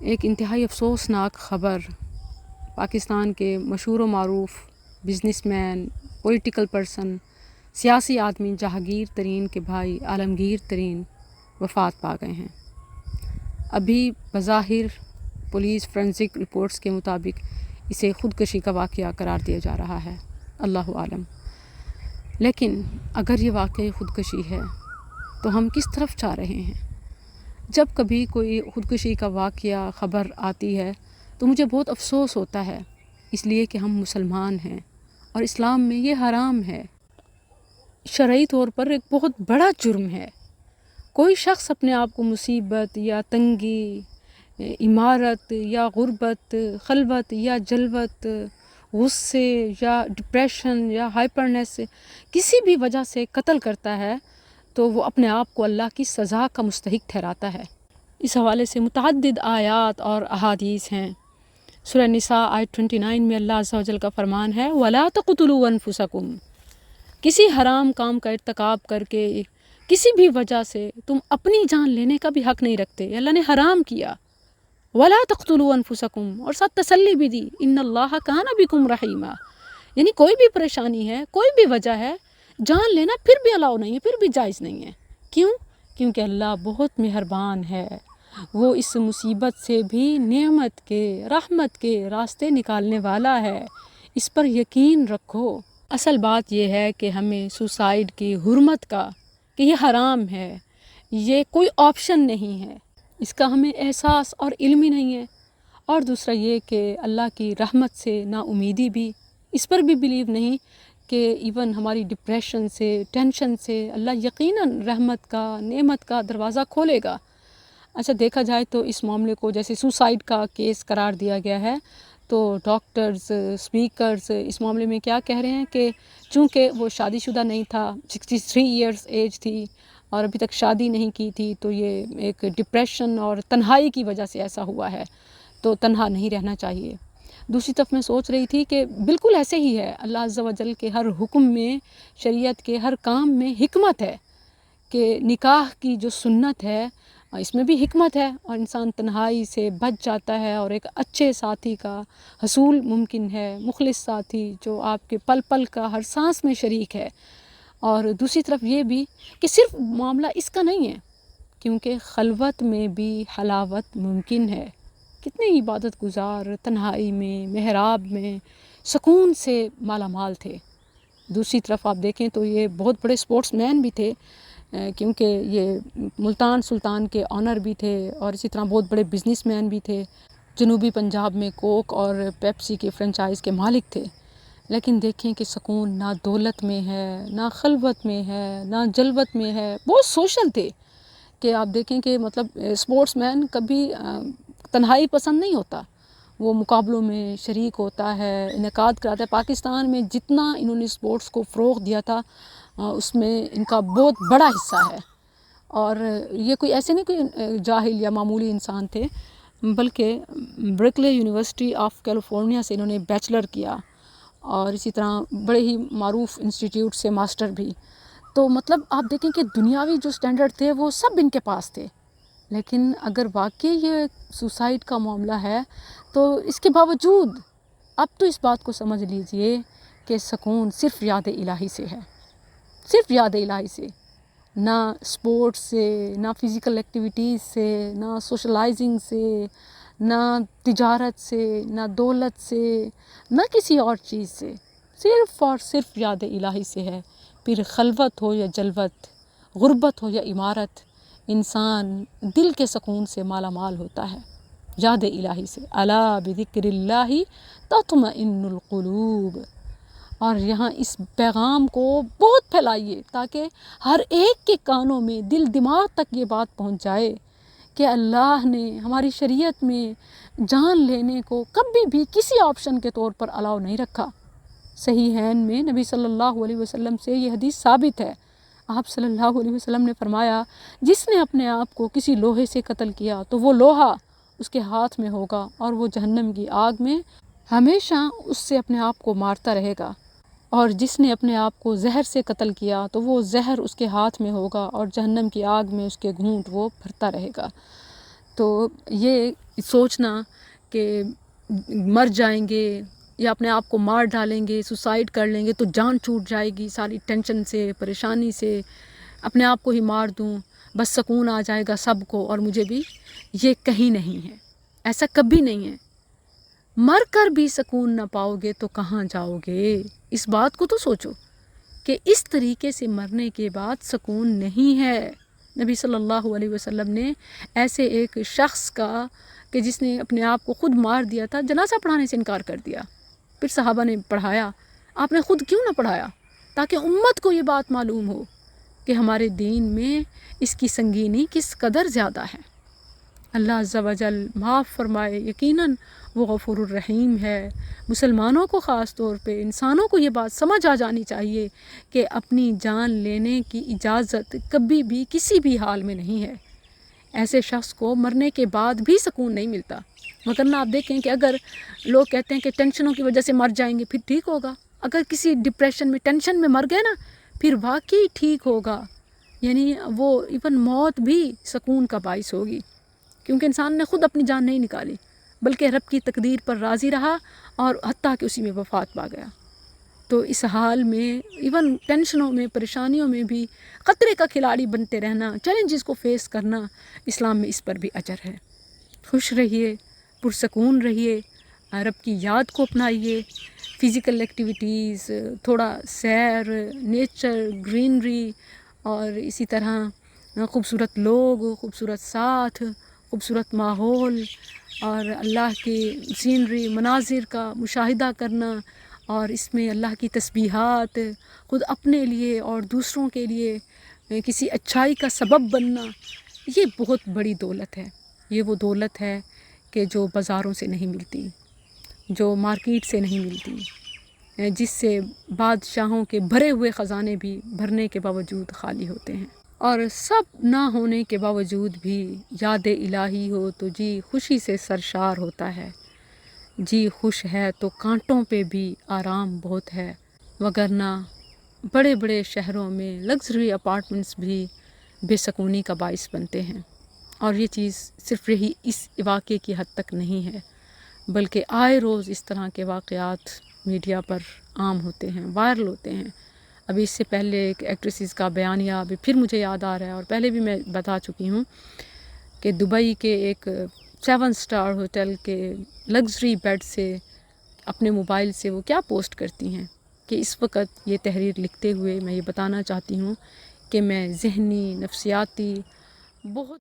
ایک انتہائی افسوسناک خبر پاکستان کے مشہور و معروف بزنس مین، پولیٹیکل پرسن، سیاسی آدمی جہانگیر ترین کے بھائی عالمگیر ترین وفات پا گئے ہیں۔ ابھی بظاہر پولیس فورینسک رپورٹس کے مطابق اسے خودکشی کا واقعہ قرار دیا جا رہا ہے، اللہ عالم۔ لیکن اگر یہ واقعی خودکشی ہے تو ہم کس طرف جا رہے ہیں؟ جب کبھی کوئی خودکشی کا واقعہ خبر آتی ہے تو مجھے بہت افسوس ہوتا ہے، اس لیے کہ ہم مسلمان ہیں اور اسلام میں یہ حرام ہے، شرعی طور پر ایک بہت بڑا جرم ہے۔ کوئی شخص اپنے آپ کو مصیبت یا تنگی، عمارت یا غربت، خلوت یا جلوت، غصے یا ڈپریشن یا ہائپرنیس کسی بھی وجہ سے قتل کرتا ہے تو وہ اپنے آپ کو اللہ کی سزا کا مستحق ٹھہراتا ہے۔ اس حوالے سے متعدد آیات اور احادیث ہیں۔ سورہ نساء آیت 29 میں اللہ عز و جل کا فرمان ہے وَلَا تَقْتُلُوا أَنفُسَكُمْ، کسی حرام کام کا ارتکاب کر کے کسی بھی وجہ سے تم اپنی جان لینے کا بھی حق نہیں رکھتے، اللہ نے حرام کیا۔ وَلَا تَقْتُلُوا أَنفُسَكُمْ، اور ساتھ تسلی بھی دی إِنَّ اللَّهَ كَانَ بِكُمْ رَحِيمًا، یعنی کوئی بھی پریشانی ہے، کوئی بھی وجہ ہے، جان لینا پھر بھی الاؤ نہیں ہے، پھر بھی جائز نہیں ہے۔ کیوں؟ کیونکہ اللہ بہت مہربان ہے، وہ اس مصیبت سے بھی نعمت کے، رحمت کے راستے نکالنے والا ہے، اس پر یقین رکھو۔ اصل بات یہ ہے کہ ہمیں سوسائڈ کی حرمت کا، کہ یہ حرام ہے، یہ کوئی آپشن نہیں ہے، اس کا ہمیں احساس اور علم ہی نہیں ہے۔ اور دوسرا یہ کہ اللہ کی رحمت سے نا امیدی بھی، اس پر بھی بیلیو نہیں کہ ایون ہماری ڈپریشن سے، ٹینشن سے اللہ یقیناً رحمت کا، نعمت کا دروازہ کھولے گا۔ اچھا دیکھا جائے تو اس معاملے کو جیسے سوسائڈ کا کیس قرار دیا گیا ہے، تو ڈاکٹرز، اسپیکرز اس معاملے میں کیا کہہ رہے ہیں کہ چونکہ وہ شادی شدہ نہیں تھا، 63 ایئرز ایج تھی اور ابھی تک شادی نہیں کی تھی، تو یہ ایک ڈپریشن اور تنہائی کی وجہ سے ایسا ہوا ہے، تو تنہا نہیں رہنا چاہیے۔ دوسری طرف میں سوچ رہی تھی کہ بالکل ایسے ہی ہے، اللہ عز و جل کے ہر حکم میں، شریعت کے ہر کام میں حکمت ہے، کہ نکاح کی جو سنت ہے اس میں بھی حکمت ہے، اور انسان تنہائی سے بچ جاتا ہے اور ایک اچھے ساتھی کا حصول ممکن ہے، مخلص ساتھی جو آپ کے پل پل کا ہر سانس میں شریک ہے۔ اور دوسری طرف یہ بھی کہ صرف معاملہ اس کا نہیں ہے، کیونکہ خلوت میں بھی حلاوت ممکن ہے۔ کتنے عبادت گزار تنہائی میں، محراب میں سکون سے مالا مال تھے۔ دوسری طرف آپ دیکھیں تو یہ بہت بڑے سپورٹس مین بھی تھے، کیونکہ یہ ملتان سلطان کے آنر بھی تھے، اور اسی طرح بہت بڑے بزنس مین بھی تھے، جنوبی پنجاب میں کوک اور پیپسی کے فرنچائز کے مالک تھے۔ لیکن دیکھیں کہ سکون نہ دولت میں ہے، نہ خلوت میں ہے، نہ جلوت میں ہے، بہت سوشل تھے، کہ آپ دیکھیں کہ مطلب سپورٹس مین کبھی تنہائی پسند نہیں ہوتا، وہ مقابلوں میں شریک ہوتا ہے، انعقاد کراتا ہے۔ پاکستان میں جتنا انہوں نے سپورٹس کو فروغ دیا تھا اس میں ان کا بہت بڑا حصہ ہے، اور یہ کوئی ایسے نہیں کوئی جاہل یا معمولی انسان تھے، بلکہ برکلے یونیورسٹی آف کیلیفورنیا سے انہوں نے بیچلر کیا، اور اسی طرح بڑے ہی معروف انسٹیٹیوٹ سے ماسٹر بھی۔ تو مطلب آپ دیکھیں کہ دنیاوی جو سٹینڈرڈ تھے وہ سب ان کے پاس تھے، لیکن اگر واقعی یہ سوسائڈ کا معاملہ ہے تو اس کے باوجود اب تو اس بات کو سمجھ لیجئے کہ سکون صرف یاد الہی سے ہے، صرف یاد الہی سے، نہ سپورٹس سے، نہ فزیکل ایکٹیویٹیز سے، نہ سوشلائزنگ سے، نہ تجارت سے، نہ دولت سے، نہ کسی اور چیز سے، صرف اور صرف یاد الہی سے ہے۔ پھر خلوت ہو یا جلوت، غربت ہو یا عمارت، انسان دل کے سکون سے مالا مال ہوتا ہے، یاد الہی سے۔ الا بذکر اللہ تطمئن القلوب۔ اور یہاں اس پیغام کو بہت پھیلائیے تاکہ ہر ایک کے کانوں میں، دل دماغ تک یہ بات پہنچ جائے کہ اللہ نے ہماری شریعت میں جان لینے کو کبھی بھی کسی آپشن کے طور پر الاؤ نہیں رکھا۔ صحیحین میں نبی صلی اللہ علیہ وسلم سے یہ حدیث ثابت ہے، آپ صلی اللہ علیہ وسلم نے فرمایا جس نے اپنے آپ کو کسی لوہے سے قتل کیا تو وہ لوہا اس کے ہاتھ میں ہوگا اور وہ جہنم کی آگ میں ہمیشہ اس سے اپنے آپ کو مارتا رہے گا، اور جس نے اپنے آپ کو زہر سے قتل کیا تو وہ زہر اس کے ہاتھ میں ہوگا اور جہنم کی آگ میں اس کے گھونٹ وہ بھرتا رہے گا۔ تو یہ سوچنا کہ مر جائیں گے یا اپنے آپ کو مار ڈالیں گے، سوسائڈ کر لیں گے تو جان چھوٹ جائے گی ساری ٹینشن سے، پریشانی سے، اپنے آپ کو ہی مار دوں بس سکون آ جائے گا سب کو اور مجھے بھی، یہ کہیں نہیں ہے، ایسا کبھی نہیں ہے۔ مر کر بھی سکون نہ پاؤ گے تو کہاں جاؤ گے؟ اس بات کو تو سوچو کہ اس طریقے سے مرنے کے بعد سکون نہیں ہے۔ نبی صلی اللہ علیہ وسلم نے ایسے ایک شخص کا کہ جس نے اپنے آپ کو خود مار دیا تھا، جنازہ پڑھانے سے انکار کر دیا، پھر صحابہ نے پڑھایا، آپ نے خود کیوں نہ پڑھایا؟ تاکہ امت کو یہ بات معلوم ہو کہ ہمارے دین میں اس کی سنگینی کس قدر زیادہ ہے۔ اللہ عز و جل معاف فرمائے، یقیناً وہ غفور الرحیم ہے۔ مسلمانوں کو خاص طور پہ انسانوں کو یہ بات سمجھ آ جانی چاہیے کہ اپنی جان لینے کی اجازت کبھی بھی کسی بھی حال میں نہیں ہے۔ ایسے شخص کو مرنے کے بعد بھی سکون نہیں ملتا، وگرنہ آپ دیکھیں کہ اگر لوگ کہتے ہیں کہ ٹینشنوں کی وجہ سے مر جائیں گے پھر ٹھیک ہوگا، اگر کسی ڈپریشن میں ٹینشن میں مر گئے نا پھر واقعی ٹھیک ہوگا، یعنی وہ ایون موت بھی سکون کا باعث ہوگی، کیونکہ انسان نے خود اپنی جان نہیں نکالی بلکہ رب کی تقدیر پر راضی رہا اور حتیٰ کہ اسی میں وفات پا گیا۔ تو اس حال میں ایون ٹینشنوں میں، پریشانیوں میں بھی خطرے کا کھلاڑی بنتے رہنا، چیلنجز کو فیس کرنا، اسلام میں اس پر بھی اجر ہے۔ خوش رہیے، پرسکون رہیے، رب کی یاد کو اپنائیے، فزیکل ایکٹیویٹیز، تھوڑا سیر، نیچر، گرینری، اور اسی طرح خوبصورت لوگ، خوبصورت ساتھ، خوبصورت ماحول اور اللہ کی سینری، مناظر کا مشاہدہ کرنا، اور اس میں اللہ کی تسبیحات، خود اپنے لیے اور دوسروں کے لیے کسی اچھائی کا سبب بننا، یہ بہت بڑی دولت ہے۔ یہ وہ دولت ہے کہ جو بازاروں سے نہیں ملتی، جو مارکیٹ سے نہیں ملتی، جس سے بادشاہوں کے بھرے ہوئے خزانے بھی بھرنے کے باوجود خالی ہوتے ہیں، اور سب نہ ہونے کے باوجود بھی یاد الہی ہو تو جی خوشی سے سرشار ہوتا ہے۔ جی خوش ہے تو کانٹوں پہ بھی آرام بہت ہے، وگرنہ بڑے بڑے شہروں میں لگژری اپارٹمنٹس بھی بے سکونی کا باعث بنتے ہیں۔ اور یہ چیز صرف یہی اس واقعے کی حد تک نہیں ہے، بلکہ آئے روز اس طرح کے واقعات میڈیا پر عام ہوتے ہیں، وائرل ہوتے ہیں۔ ابھی اس سے پہلے ایک ایکٹریسز کا بیانیہ ابھی پھر مجھے یاد آ رہا ہے، اور پہلے بھی میں بتا چکی ہوں کہ دبئی کے ایک 7 اسٹار ہوٹل کے لگژری بیڈ سے اپنے موبائل سے وہ کیا پوسٹ کرتی ہیں کہ اس وقت یہ تحریر لکھتے ہوئے میں یہ بتانا چاہتی ہوں کہ میں ذہنی، نفسیاتی بہت